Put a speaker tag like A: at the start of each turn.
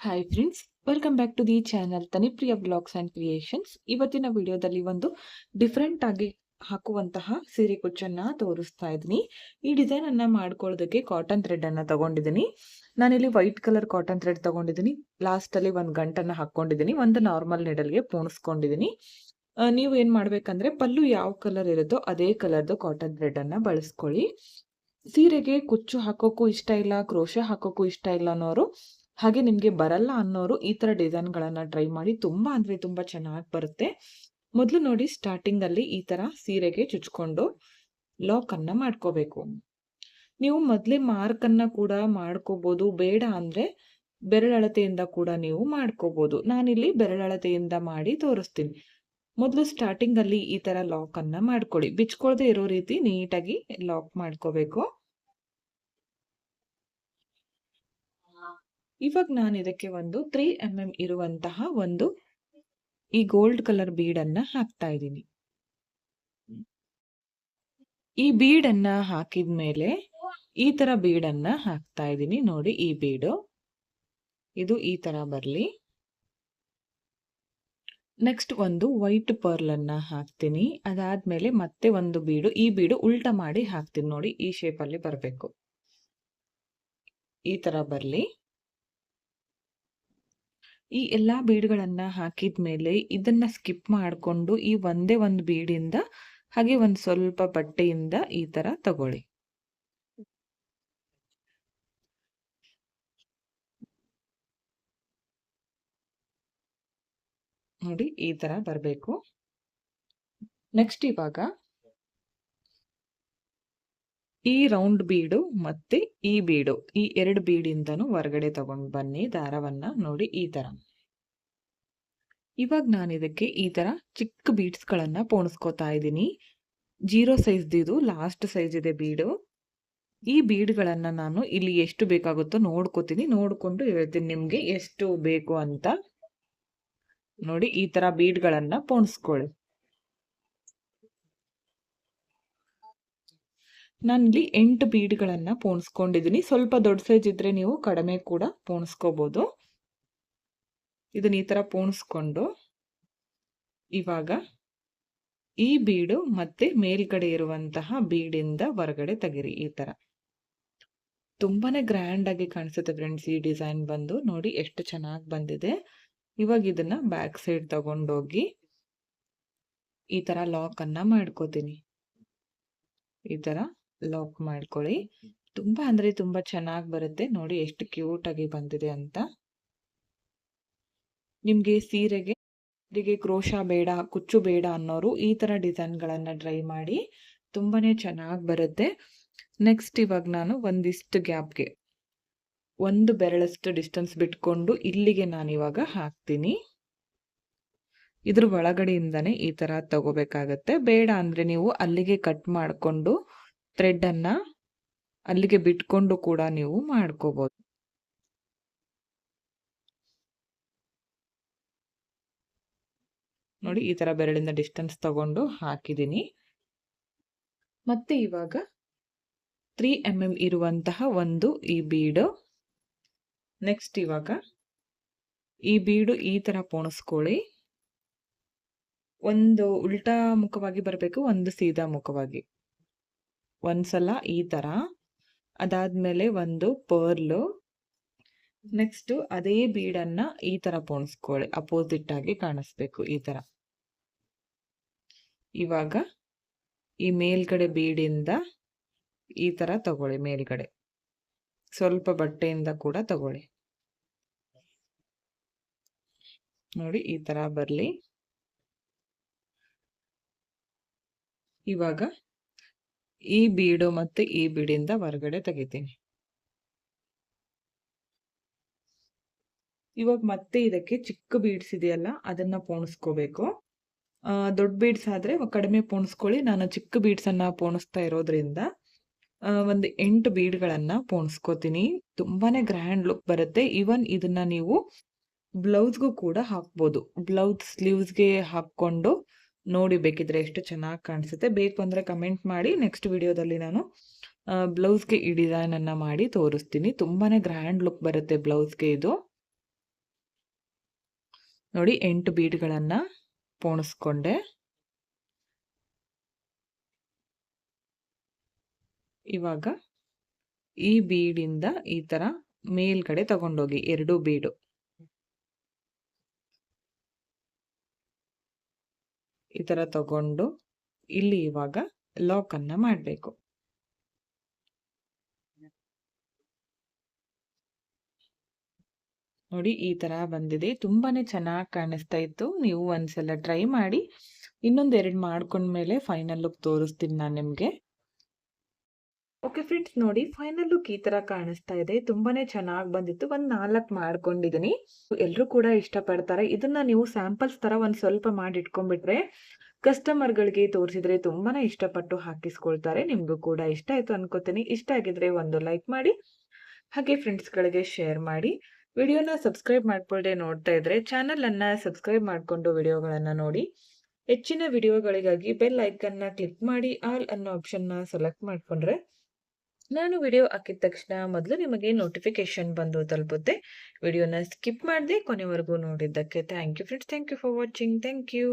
A: Hi friends, welcome back to the channel Tanipriya blogs and creations. ಇವತ್ತಿನ ವಿಡಿಯೋದಲ್ಲಿ ಒಂದು different ಆಗಿ ಹಾಕುವಂತಹ ಸೀರೆ ಕುಚ್ಚನ್ನು ತೋರಿಸ್ತಾ ಇದ್ದೀನಿ. ಈ ಡಿಸೈನ್ ಅನ್ನ ಮಾಡ್ಕೊಳ್ಳೋದಕ್ಕೆ ಕಾಟನ್ ಥ್ರೆಡ್ ಅನ್ನ ತಗೊಂಡಿದ್ದೀನಿ. ನಾನಿಲ್ಲಿ ವೈಟ್ ಕಲರ್ ಕಾಟನ್ ಥ್ರೆಡ್ ತಗೊಂಡಿದ್ದೀನಿ. ಲಾಸ್ಟ್ ಅಲ್ಲಿ ಒಂದು ಗಂಟನ್ನ ಹಾಕೊಂಡಿದ್ದೀನಿ. ಒಂದು ನಾರ್ಮಲ್ ನೀಡಲ್ಗೆ ಪೋಣಿಸ್ಕೊಂಡಿದ್ದೀನಿ. ನೀವು ಏನ್ ಮಾಡ್ಬೇಕಂದ್ರೆ ಪಲ್ಲು ಯಾವ ಕಲರ್ ಇರುತ್ತೋ ಅದೇ ಕಲರ್ದು ಕಾಟನ್ ಥ್ರೆಡ್ ಅನ್ನ ಬಳಸ್ಕೊಳ್ಳಿ. ಸೀರೆಗೆ ಕುಚ್ಚು ಹಾಕೋಕ್ಕೂ ಇಷ್ಟ ಇಲ್ಲ, ಕ್ರೋಶೆ ಹಾಕೋಕ್ಕೂ ಇಷ್ಟ ಇಲ್ಲ ಅನ್ನೋರು, ಹಾಗೆ ನಿಮಗೆ ಬರಲ್ಲ ಅನ್ನೋರು ಈ ಥರ ಡಿಸೈನ್ಗಳನ್ನು ಟ್ರೈ ಮಾಡಿ. ತುಂಬ ಅಂದರೆ ತುಂಬ ಚೆನ್ನಾಗಿ ಬರುತ್ತೆ. ಮೊದಲು ನೋಡಿ, ಸ್ಟಾರ್ಟಿಂಗಲ್ಲಿ ಈ ಥರ ಸೀರೆಗೆ ಚುಚ್ಕೊಂಡು ಲಾಕನ್ನು ಮಾಡ್ಕೋಬೇಕು. ನೀವು ಮೊದಲೇ ಮಾರ್ಕನ್ನು ಕೂಡ ಮಾಡ್ಕೋಬೋದು, ಬೇಡ ಅಂದರೆ ಬೆರಳಳತೆಯಿಂದ ಕೂಡ ನೀವು ಮಾಡ್ಕೋಬೋದು. ನಾನಿಲ್ಲಿ ಬೆರಳಳತೆಯಿಂದ ಮಾಡಿ ತೋರಿಸ್ತೀನಿ. ಮೊದಲು ಸ್ಟಾರ್ಟಿಂಗಲ್ಲಿ ಈ ಥರ ಲಾಕನ್ನು ಮಾಡ್ಕೊಳ್ಳಿ. ಬಿಚ್ಕೊಳ್ದೆ ಇರೋ ರೀತಿ ನೀಟಾಗಿ ಲಾಕ್ ಮಾಡ್ಕೋಬೇಕು. ಇವಾಗ ನಾನು ಇದಕ್ಕೆ ಒಂದು 3 mm ಇರುವಂತಹ ಒಂದು ಈ ಗೋಲ್ಡ್ ಕಲರ್ ಬೀಡನ್ನ ಹಾಕ್ತಾ ಇದ್ದೀನಿ. ಈ ಬೀಡನ್ನ ಹಾಕಿದ್ಮೇಲೆ ಈ ತರ ಬೀಡನ್ನ ಹಾಕ್ತಾ ಇದ್ದೀನಿ. ನೋಡಿ, ಈ ಬೀಡು ಇದು ಈ ತರ ಬರಲಿ. ನೆಕ್ಸ್ಟ್ ಒಂದು ವೈಟ್ ಪರ್ಲ್ ಅನ್ನ ಹಾಕ್ತೀನಿ. ಅದಾದ್ಮೇಲೆ ಮತ್ತೆ ಒಂದು ಬೀಡು, ಈ ಬೀಡು ಉಲ್ಟಾ ಮಾಡಿ ಹಾಕ್ತೀನಿ. ನೋಡಿ, ಈ ಶೇಪ್ ಅಲ್ಲಿ ಬರಬೇಕು, ಈ ತರ ಬರಲಿ. ಈ ಎಲ್ಲಾ ಬೀಡ್ಗಳನ್ನ ಹಾಕಿದ್ಮೇಲೆ ಇದನ್ನ ಸ್ಕಿಪ್ ಮಾಡಿಕೊಂಡು ಈ ಒಂದೇ ಒಂದು ಬೀಡಿಂದ ಹಾಗೆ ಒಂದು ಸ್ವಲ್ಪ ಬಟ್ಟೆಯಿಂದ ಈ ತರ ತಗೊಳ್ಳಿ. ನೋಡಿ, ಈ ತರ ಬರಬೇಕು. ನೆಕ್ಸ್ಟ್ ಇವಾಗ ಈ ರೌಂಡ್ ಬೀಡು ಮತ್ತೆ ಈ ಬೀಡು, ಈ ಎರಡು ಬೀಡಿಂದನೂ ಹೊರಗಡೆ ತಗೊಂಡು ಬನ್ನಿ ದಾರವನ್ನ. ನೋಡಿ, ಈ ತರ. ಇವಾಗ ನಾನು ಇದಕ್ಕೆ ಈ ತರ ಚಿಕ್ಕ ಬೀಡ್ಸ್ ಗಳನ್ನ ಪೋಣಿಸ್ಕೋತಾ ಇದ್ದೀನಿ. 0 ಸೈಜ್ ಇದು ಲಾಸ್ಟ್ ಸೈಜ್ ಇದೆ ಬೀಡು. ಈ ಬೀಡ್ಗಳನ್ನ ನಾನು ಇಲ್ಲಿ ಎಷ್ಟು ಬೇಕಾಗುತ್ತೋ ನೋಡ್ಕೋತೀನಿ, ನೋಡ್ಕೊಂಡು ಹೇಳ್ತೀನಿ ನಿಮ್ಗೆ ಎಷ್ಟು ಬೇಕು ಅಂತ. ನೋಡಿ, ಈ ತರ ಬೀಡ್ಗಳನ್ನ ಪೋಣಿಸ್ಕೊಳ್ಳಿ. ನಾನಿಲ್ಲಿ 8 ಬೀಡ್ಗಳನ್ನ ಪೋಣಿಸ್ಕೊಂಡಿದ್ದೀನಿ. ಸ್ವಲ್ಪ ದೊಡ್ಡ ಸೈಜ್ ಇದ್ರೆ ನೀವು ಕಡಿಮೆ ಕೂಡ ಪೋಣಿಸ್ಕೋಬಹುದು. ಇದನ್ನ ಈ ತರ ಪೋಣಿಸ್ಕೊಂಡು ಇವಾಗ ಈ ಬೀಡು ಮತ್ತೆ ಮೇಲ್ಗಡೆ ಇರುವಂತಹ ಬೀಡಿಂದ ಹೊರಗಡೆ ತೆಗಿರಿ. ಈ ತರ ತುಂಬಾನೇ ಗ್ರ್ಯಾಂಡ್ ಆಗಿ ಕಾಣಿಸುತ್ತೆ ಫ್ರೆಂಡ್ಸ್. ಈ ಡಿಸೈನ್ ಬಂದು ನೋಡಿ ಎಷ್ಟು ಚೆನ್ನಾಗಿ ಬಂದಿದೆ. ಇವಾಗ ಇದನ್ನ ಬ್ಯಾಕ್ ಸೈಡ್ ತಗೊಂಡೋಗಿ ಈ ತರ ಲಾಕ್ ಅನ್ನ ಮಾಡ್ಕೋತೀನಿ. ಈ ತರ ಲಾಕ್ ಮಾಡ್ಕೊಳ್ಳಿ. ತುಂಬಾ ಅಂದ್ರೆ ತುಂಬಾ ಚೆನ್ನಾಗಿ ಬರುತ್ತೆ. ನೋಡಿ ಎಷ್ಟು ಕ್ಯೂಟ್ ಆಗಿ ಬಂದಿದೆ ಅಂತ. ನಿಮ್ಗೆ ಸೀರೆಗೆ ಕ್ರೋಶ ಬೇಡ, ಕುಚ್ಚು ಬೇಡ ಅನ್ನೋರು ಈ ತರ ಡಿಸೈನ್ಗಳನ್ನ ಟ್ರೈ ಮಾಡಿ, ತುಂಬಾನೇ ಚೆನ್ನಾಗಿ ಬರುತ್ತೆ. ನೆಕ್ಸ್ಟ್ ಇವಾಗ ನಾನು ಒಂದಿಷ್ಟು ಗ್ಯಾಪ್ಗೆ ಒಂದು ಬೆರಳಷ್ಟು ಡಿಸ್ಟೆನ್ಸ್ ಬಿಟ್ಕೊಂಡು ಇಲ್ಲಿಗೆ ನಾನು ಇವಾಗ ಹಾಕ್ತೀನಿ. ಇದ್ರ ಒಳಗಡೆಯಿಂದಾನೆ ಈ ತರ ತಗೋಬೇಕಾಗತ್ತೆ. ಬೇಡ ಅಂದ್ರೆ ನೀವು ಅಲ್ಲಿಗೆ ಕಟ್ ಮಾಡ್ಕೊಂಡು ಥ್ರೆಡ್ ಅನ್ನ ಅಲ್ಲಿಗೆ ಬಿಟ್ಕೊಂಡು ಕೂಡ ನೀವು ಮಾಡ್ಕೋಬಹುದು. ನೋಡಿ, ಈ ತರ ಬೆರಳಿಂದ ಡಿಸ್ಟೆನ್ಸ್ ತಗೊಂಡು ಹಾಕಿದ್ದೀನಿ. ಮತ್ತೆ ಇವಾಗ 3 mm ಇರುವಂತಹ ಒಂದು ಈ ಬೀಡು. ನೆಕ್ಸ್ಟ್ ಇವಾಗ ಈ ಬೀಡು ಈ ತರ ಪೋಣಿಸ್ಕೊಳ್ಳಿ. ಒಂದು ಉಲ್ಟಾ ಮುಖವಾಗಿ ಬರಬೇಕು, ಒಂದು ಸೀದಾ ಮುಖವಾಗಿ. ಒಂದ್ಸಲ ಈ ತರ, ಅದಾದ್ಮೇಲೆ ಒಂದು ಪರ್ಲು. ನೆಕ್ಸ್ಟ್ ಅದೇ ಬೀಡನ್ನ ಈ ತರ ಪೋಣಿಸ್ಕೊಳ್ಳಿ, ಅಪೋಸಿಟ್ ಆಗಿ ಕಾಣಿಸ್ಬೇಕು ಈ ತರ. ಇವಾಗ ಈ ಮೇಲ್ಗಡೆ ಬೀಡಿಂದ ಈ ತರ ತಗೊಳ್ಳಿ, ಮೇಲ್ಗಡೆ ಸ್ವಲ್ಪ ಬಟ್ಟೆಯಿಂದ ಕೂಡ ತಗೊಳ್ಳಿ. ನೋಡಿ, ಈ ತರ ಬರ್ಲಿ. ಇವಾಗ ಈ ಬೀಡು ಮತ್ತೆ ಈ ಬೀಡಿಂದ ಹೊರಗಡೆ ತೆಗಿತೀನಿ. ಇವಾಗ ಮತ್ತೆ ಇದಕ್ಕೆ ಚಿಕ್ಕ ಬೀಡ್ಸ್ ಇದೆಯಲ್ಲ ಅದನ್ನ ಪೋಣಿಸ್ಕೋಬೇಕು. ದೊಡ್ಡ ಬೀಡ್ಸ್ ಆದ್ರೆ ಕಡಿಮೆ ಪೋಣಿಸ್ಕೊಳ್ಳಿ. ನಾನು ಚಿಕ್ಕ ಬೀಡ್ಸ್ ಅನ್ನ ಪೋಣಿಸ್ತಾ ಇರೋದ್ರಿಂದ ಒಂದು 8 ಬೀಡ್ಗಳನ್ನ ಪೋಣಿಸ್ಕೋತೀನಿ. ತುಂಬಾನೇ ಗ್ರ್ಯಾಂಡ್ ಲುಕ್ ಬರುತ್ತೆ. ಇವನ್ ಇದನ್ನ ನೀವು ಬ್ಲೌಸ್ಗೂ ಕೂಡ ಹಾಕ್ಬೋದು. ಬ್ಲೌಸ್ ಸ್ಲೀವ್ಸ್ಗೆ ಹಾಕೊಂಡು ನೋಡಿ ಬೇಕಿದ್ರೆ ಎಷ್ಟು ಚೆನ್ನಾಗಿ ಕಾಣಿಸುತ್ತೆ. ಬೇಕು ಅಂದ್ರೆ ಕಮೆಂಟ್ ಮಾಡಿ. ನೆಕ್ಸ್ಟ್ ವಿಡಿಯೋದಲ್ಲಿ ನಾನು ಬ್ಲೌಸ್ಗೆ ಈ ಡಿಸೈನ್ ಅನ್ನ ಮಾಡಿ ತೋರಿಸ್ತೀನಿ. ತುಂಬಾನೇ ಗ್ರ್ಯಾಂಡ್ ಲುಕ್ ಬರುತ್ತೆ ಬ್ಲೌಸ್ಗೆ ಇದು. ನೋಡಿ 8 ಬೀಡ್ಗಳನ್ನ ಪೋಣಿಸ್ಕೊಂಡೆ. ಇವಾಗ ಈ ಬೀಡಿಂದ ಈ ತರ ಮೇಲ್ಗಡೆ ತಗೊಂಡೋಗಿ 2 ಬೀಡು ಈ ತರ ತಗೊಂಡು ಇಲ್ಲಿ ಇವಾಗ ಲಾಕ್ ಅನ್ನ ಮಾಡಬೇಕು. ನೋಡಿ ಈ ತರ ಬಂದಿದೆ. ತುಂಬಾನೇ ಚೆನ್ನಾಗಿ ಕಾಣಿಸ್ತಾ ಇತ್ತು. ನೀವು ಒಂದ್ಸಲ ಟ್ರೈ ಮಾಡಿ. ಇನ್ನೊಂದೆರಡು ಮಾಡ್ಕೊಂಡ್ಮೇಲೆ ಫೈನಲ್ ಲುಕ್ ತೋರಿಸ್ತೀನಿ ನಾನು ನಿಮ್ಗೆ. ಓಕೆ ಫ್ರೆಂಡ್ಸ್, ನೋಡಿ ಫೈನಲ್ ಲುಕ್ ಈ ತರ ಕಾಣಿಸ್ತಾ ಇದೆ. ತುಂಬಾನೇ ಚೆನ್ನಾಗಿ ಬಂದಿತ್ತು. ಒಂದ್ 4 ಮಾಡ್ಕೊಂಡಿದೀನಿ. ಎಲ್ರು ಕೂಡ ಇಷ್ಟಪಡ್ತಾರೆ. ಇದನ್ನ ನೀವು ಸ್ಯಾಂಪಲ್ಸ್ ತರ ಒಂದ್ ಸ್ವಲ್ಪ ಮಾಡಿ ಇಟ್ಕೊಂಡ್ಬಿಟ್ರೆ ಕಸ್ಟಮರ್ ಗಳಿಗೆ ತೋರಿಸಿದ್ರೆ ತುಂಬಾನೇ ಇಷ್ಟಪಟ್ಟು ಹಾಕಿಸ್ಕೊಳ್ತಾರೆ. ನಿಮ್ಗೂ ಕೂಡ ಇಷ್ಟ ಆಯ್ತು ಅನ್ಕೋತೀನಿ. ಇಷ್ಟ ಆಗಿದ್ರೆ ಒಂದು ಲೈಕ್ ಮಾಡಿ, ಹಾಗೆ ಫ್ರೆಂಡ್ಸ್ ಗಳಿಗೆ ಶೇರ್ ಮಾಡಿ. ವಿಡಿಯೋನ ಸಬ್ಸ್ಕ್ರೈಬ್ ಮಾಡ್ಕೊಳ್ಳದೆ ನೋಡ್ತಾ ಇದ್ರೆ ಚಾನೆಲ್ ಅನ್ನ ಸಬ್ಸ್ಕ್ರೈಬ್ ಮಾಡ್ಕೊಂಡು ವಿಡಿಯೋಗಳನ್ನ ನೋಡಿ. ಹೆಚ್ಚಿನ ವಿಡಿಯೋಗಳಿಗಾಗಿ ಬೆಲ್ ಐಕನ್ ನ ಕ್ಲಿಕ್ ಮಾಡಿ ಆಲ್ ಅನ್ನೋ ಆಪ್ಷನ್ ನ ಸೆಲೆಕ್ಟ್ ಮಾಡ್ಕೊಂಡ್ರೆ ನಾನು ವಿಡಿಯೋ ಹಾಕಿದ ತಕ್ಷಣ ಮೊದಲು ನಿಮಗೆ ನೋಟಿಫಿಕೇಶನ್ ಬಂದು ತಲುಪುತ್ತೆ. ವಿಡಿಯೋನ ಸ್ಕಿಪ್ ಮಾಡದೆ ಕೊನೆವರೆಗೂ ನೋಡಿದ್ದಕ್ಕೆ thank you friends. Thank you for watching. Thank you.